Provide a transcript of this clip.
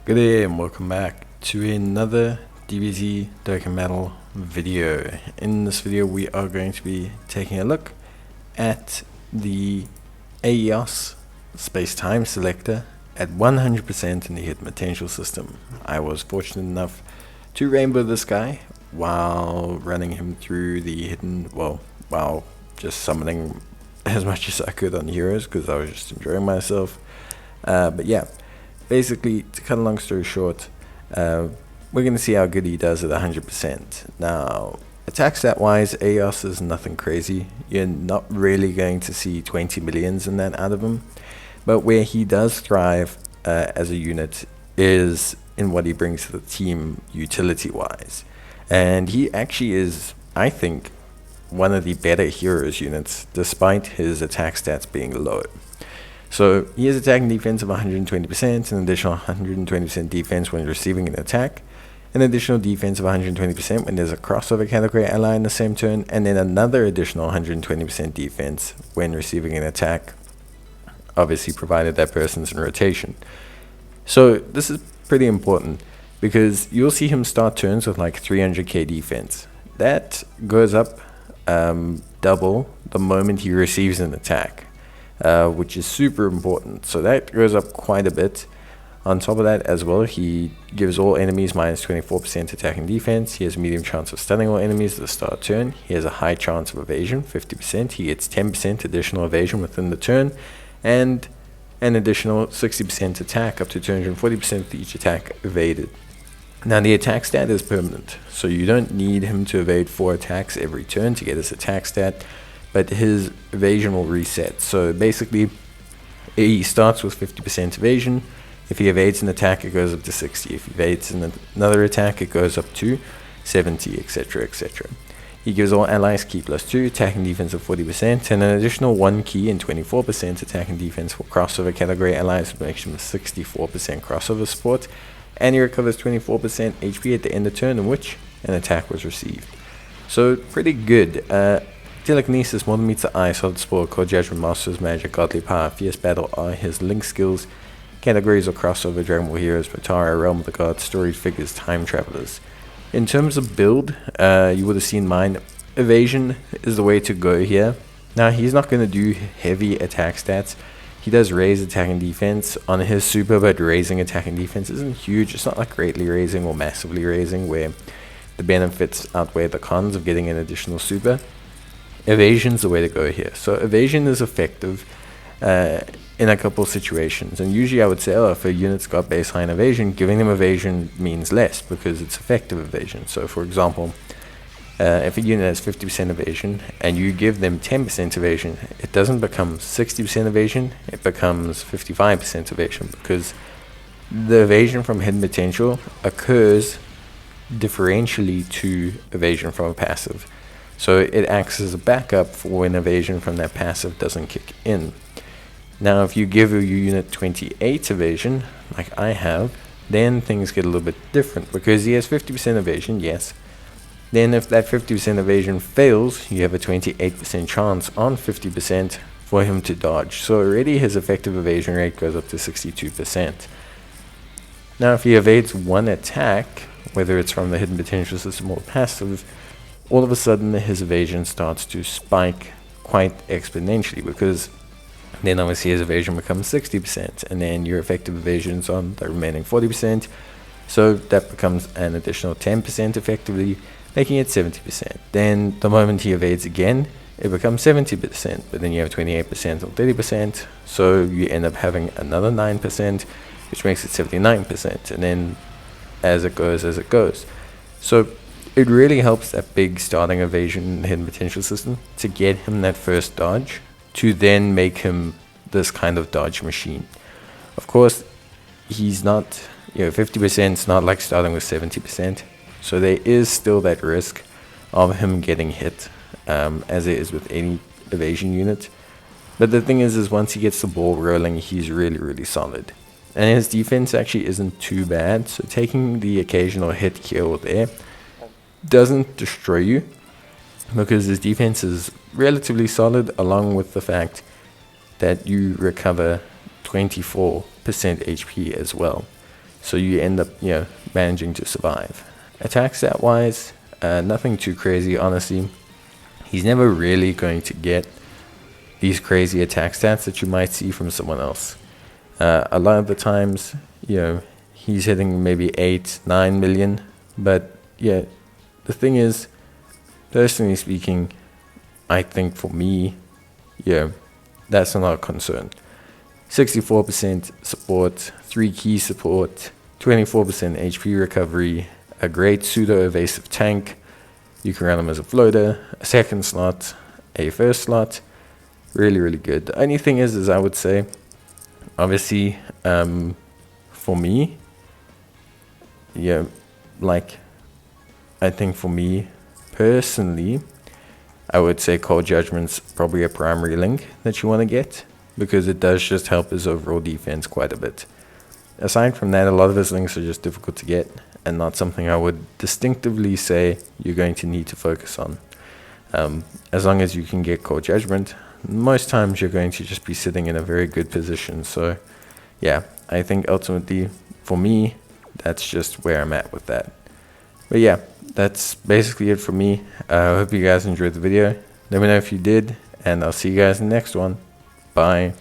Good day and welcome back to another DBZ Dokkan video. In this video we are going to be taking a look at the Aeos space-time selector at 100% in the hidden potential system. I was fortunate enough to rainbow this guy while running him through the hidden, while just summoning as much as I could on heroes because I was just enjoying myself. But yeah, basically, to cut a long story short, we're going to see how good he does at 100%. Now, attack stat wise, Aeos is nothing crazy. You're not really going to see 20 millions in that out of him. But where he does thrive as a unit is in what he brings to the team utility wise. And he actually is, I think, one of the better heroes units despite his attack stats being low. So he has attack and defense of 120%, an additional 120% defense when receiving an attack, an additional defense of 120% when there's a crossover category ally in the same turn, and then another additional 120% defense when receiving an attack, obviously provided that person's in rotation. So this is pretty important because you'll see him start turns with like 300k defense. That goes up double the moment he receives an attack. Which is super important. So that goes up quite a bit. On top of that as well, he gives all enemies minus 24% attack and defense. He has a medium chance of stunning all enemies at the start of turn. He has a high chance of evasion, 50%. He gets 10% additional evasion within the turn, and an additional 60% attack, up to 240% of each attack evaded. Now the attack stat is permanent, so you don't need him to evade 4 attacks every turn to get his attack stat, but his evasion will reset. So basically, he starts with 50% evasion. If he evades an attack, it goes up to 60. If he evades another attack, it goes up to 70, etc, etc. He gives all allies key +2, attack and defense of 40%, and an additional 1 key and 24% attack and defense for crossover category allies, which makes him a 64% crossover support. And he recovers 24% HP at the end of turn in which an attack was received. So pretty good. Telekinesis more than meets the eye, solid sport, core judgment, masters, magic, godly power, fierce battle are his link skills. Categories are crossover, Dragon Ball heroes, Vatara, Realm of the Gods, storied figures, time travelers. In terms of build, you would have seen mine. Evasion is the way to go here. Now he's not going to do heavy attack stats. He does raise attack and defense on his super, but raising attack and defense isn't huge. It's not like greatly raising or massively raising where the benefits outweigh the cons of getting an additional super. Evasion's the way to go here. So evasion is effective in a couple situations, and usually I would say, if a unit's got baseline evasion, giving them evasion means less because it's effective evasion. So for example, if a unit has 50% evasion and you give them 10% evasion, it doesn't become 60% evasion, it becomes 55% evasion because the evasion from hidden potential occurs differentially to evasion from a passive. So it acts as a backup for when evasion from that passive doesn't kick in. Now if you give your unit 28 evasion, like I have, then things get a little bit different because he has 50% evasion, yes. Then if that 50% evasion fails, you have a 28% chance on 50% for him to dodge. So already his effective evasion rate goes up to 62%. Now if he evades one attack, whether it's from the hidden potential system or passive, all of a sudden his evasion starts to spike quite exponentially because then obviously his evasion becomes 60% and then your effective evasion's on the remaining 40%. So that becomes an additional 10% effectively, making it 70%. Then the moment he evades again, it becomes 70%, but then you have 28% or 30%, so you end up having another 9%, which makes it 79%, and then as it goes. So it really helps that big starting evasion hidden potential system to get him that first dodge, to then make him this kind of dodge machine. Of course, he's not, 50% is not like starting with 70%. So there is still that risk of him getting hit, as it is with any evasion unit. But the thing is once he gets the ball rolling, he's really, really solid. And his defense actually isn't too bad. So taking the occasional hit here or there doesn't destroy you because his defense is relatively solid, along with the fact that you recover 24% HP as well. so you end up, you know, managing to survive. Attack stat wise, nothing too crazy, honestly. He's never really going to get these crazy attack stats that you might see from someone else. A lot of the times, you know, he's hitting maybe 8-9 million, but yeah, the thing is, personally speaking, I think for me, yeah, that's not a concern. 64% support, 3 key support, 24% HP recovery, a great pseudo-evasive tank. You can run him as a floater, a second slot, a first slot. Really, really good. The only thing is I would say, obviously, for me, yeah, like, I think for me, personally, I would say Cold Judgment's probably a primary link that you want to get, because it does just help his overall defense quite a bit. Aside from that, a lot of his links are just difficult to get, and not something I would distinctively say you're going to need to focus on. As long as you can get Cold Judgment, most times you're going to just be sitting in a very good position. So yeah, I think ultimately, for me, that's just where I'm at with that. But yeah, that's basically it for me. I hope you guys enjoyed the video. Let me know if you did, and I'll see you guys in the next one. Bye.